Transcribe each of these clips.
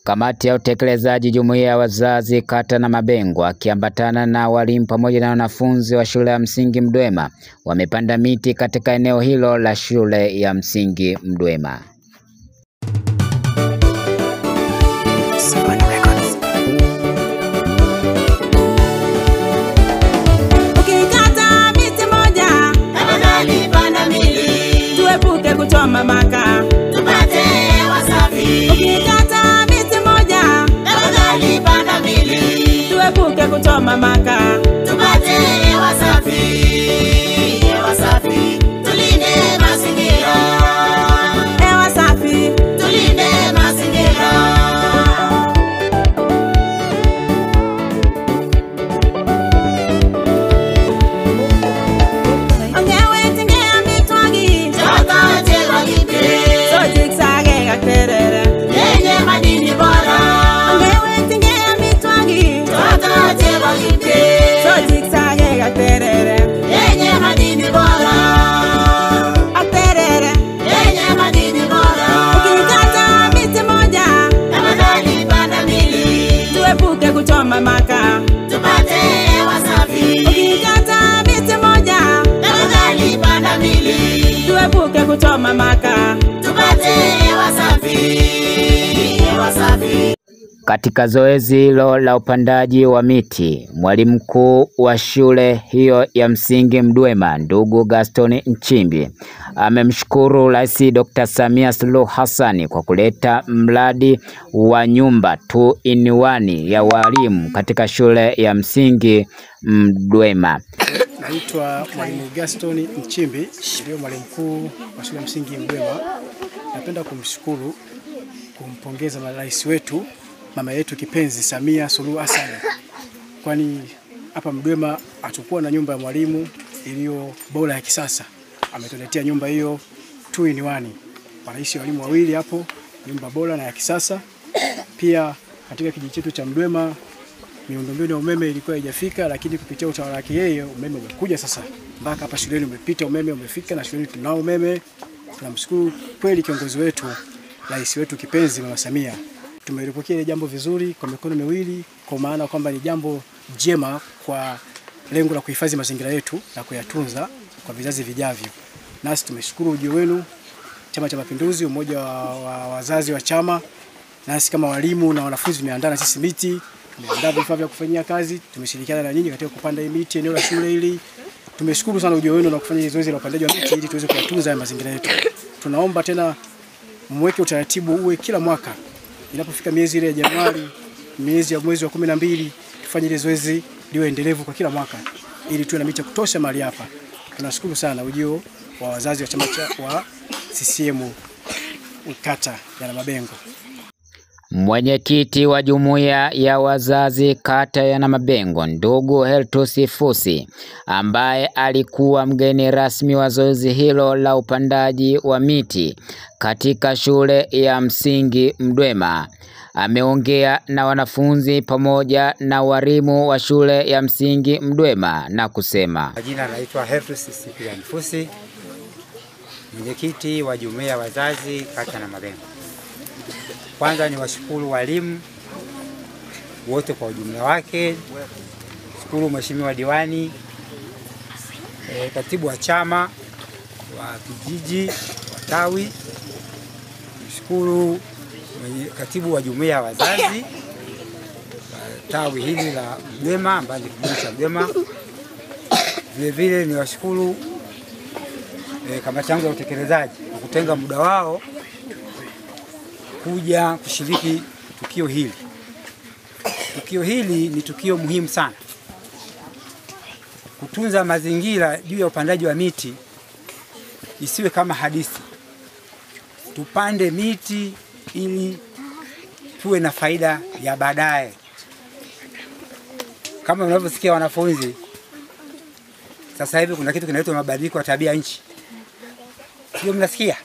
Kamati ya utekelezaji jumuiya ya wazazi kata na Mabengo akiambatana na walimu pamoja na wanafunzi wa shule ya msingi Mdwema wamepanda miti katika eneo hilo la shule ya msingi Mdwema. Ukikata miti moja, tafadhali panda mbili. Tuepuke kuchoma makaa, tupate hewa safi. Ukikata miti moja, tafadhali panda mbili. Tuepuke kuchoma makaa, tupate hewa safi. Hewa safi. Tulinde mazingira. Hewa safi. Tulinde mazingira. Maka tupate hewa safi. Ukikata miti moja, tafadhali panda mbili. Tuepuke kuchoma makaa, tupate hewa safi. Hewa safi. Katika zoezi hilo la upandaji wa miti, mwalimu mkuu wa shule hiyo ya msingi Mdwema, ndugu Gaston Nchimbi, amemshukuru Rais Dr. Samia Suluhu Hassan kwa kuleta mradi wa nyumba 2-in-1 ya walimu katika shule ya msingi Mdwema. Naitwa mwalimu Gaston Nchimbi, ndio mwalimu mkuu wa shule ya msingi Mdwema. Napenda kumshukuru, kumpongeza rais wetu, mama yetu kipenzi Samia Suluhu Hassan. Kwani hapa Mdwema atakuwa na nyumba ya mwalimu iliyo bora ya kisasa. Ametuletea nyumba hiyo 2-in-1. Wanaishi walimu wawili hapo, nyumba bora na ya kisasa. Pia katika kijiji chetu cha Mdwema miundombinu ya umeme ilikuwa haijafika, lakini kupitia utawala wake yeye umeme umekuja sasa. Mpaka hapa shuleni umepita, umeme umefika na shuleni tunao umeme. Tunamshukuru kweli kiongozi wetu, rais wetu kipenzi mama Samia. Tumelipokea ile jambo vizuri kwa mikono miwili, kwa maana kwamba ni jambo jema kwa lengo la kuhifadhi mazingira yetu na kuyatunza kwa vizazi vijavyo. Nasi tumeshukuru ujio wenu Chama cha Mapinduzi, umoja wa wazazi wa chama. Nasi kama walimu na wanafunzi tumeandaa na sisi miti, tumeandaa vifaa vya kufanyia kazi, tumeshirikiana na nyinyi katika kupanda miti eneo la shule hili. Tumeshukuru sana ujio wenu na kufanya zoezi la upandaji wa miti ili tuweze kuyatunza mazingira yetu. Tunaomba tena mweke utaratibu uwe kila mwaka. Inapofika miezi ile ya Januari, mwezi wa 12, tufanye ile zoezi liwe endelevu kwa kila mwaka ili tuwe na miti kutosha mahali hapa. Tunashukuru sana ujio wa wazazi wa chama wa CCM kata ya Mabengo. Mwenyekiti wa jumuiya ya wazazi kata ya Mabengo, ndugu Heltus Fusi, ambaye alikuwa mgeni rasmi wa zoezi hilo la upandaji wa miti katika shule ya msingi Mdwema, ameongea na wanafunzi pamoja na walimu wa shule ya msingi Mdwema na kusema: Jina naitwa Heltus Fusi, mwenyekiti wa jumuiya ya wazazi kata na Mabengo. Kwanza ni washukuru walimu wote kwa ujumla wake. Shukuru mheshimiwa diwani, katibu wa chama wa kijiji wa tawi. Shukuru katibu wa jumuiya ya wazazi tawi hili la Mdwema ambaye ni kijiji cha Mdwema. Vile vile ni washukuru kamati yangu ya utekelezaji kwa kutenga muda wao kuja kushiriki tukio hili. Tukio hili ni tukio muhimu sana. Kutunza mazingira juu ya upandaji wa miti isiwe kama hadithi. Tupande miti ili tuwe na faida ya baadaye. Kama unavyosikia wanafunzi, sasa hivi kuna kitu kinaitwa mabadiliko ya tabia nchi. Hiyo mnasikia?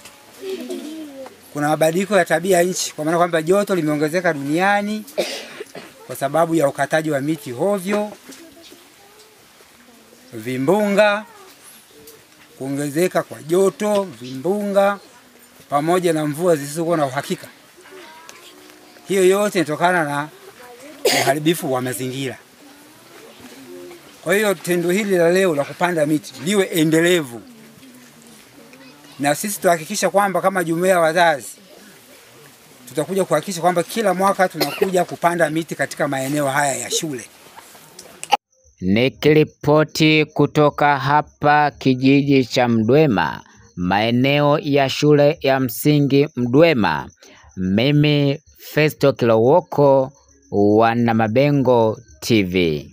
Kuna mabadiliko ya tabia nchi kwa maana kwamba joto limeongezeka duniani kwa sababu ya ukataji wa miti hovyo, vimbunga kuongezeka kwa joto, vimbunga pamoja na mvua zisizokuwa na uhakika. Hiyo yote inatokana na uharibifu wa mazingira. Kwa hiyo tendo hili la leo la kupanda miti liwe endelevu, na sisi tuhakikisha kwamba kama jumuiya ya wazazi tutakuja kuhakikisha kwamba kila mwaka tunakuja kupanda miti katika maeneo haya ya shule. Nikiripoti kutoka hapa kijiji cha Mdwema, maeneo ya shule ya msingi Mdwema, mimi Festo Kilowoko wa Namabengo TV.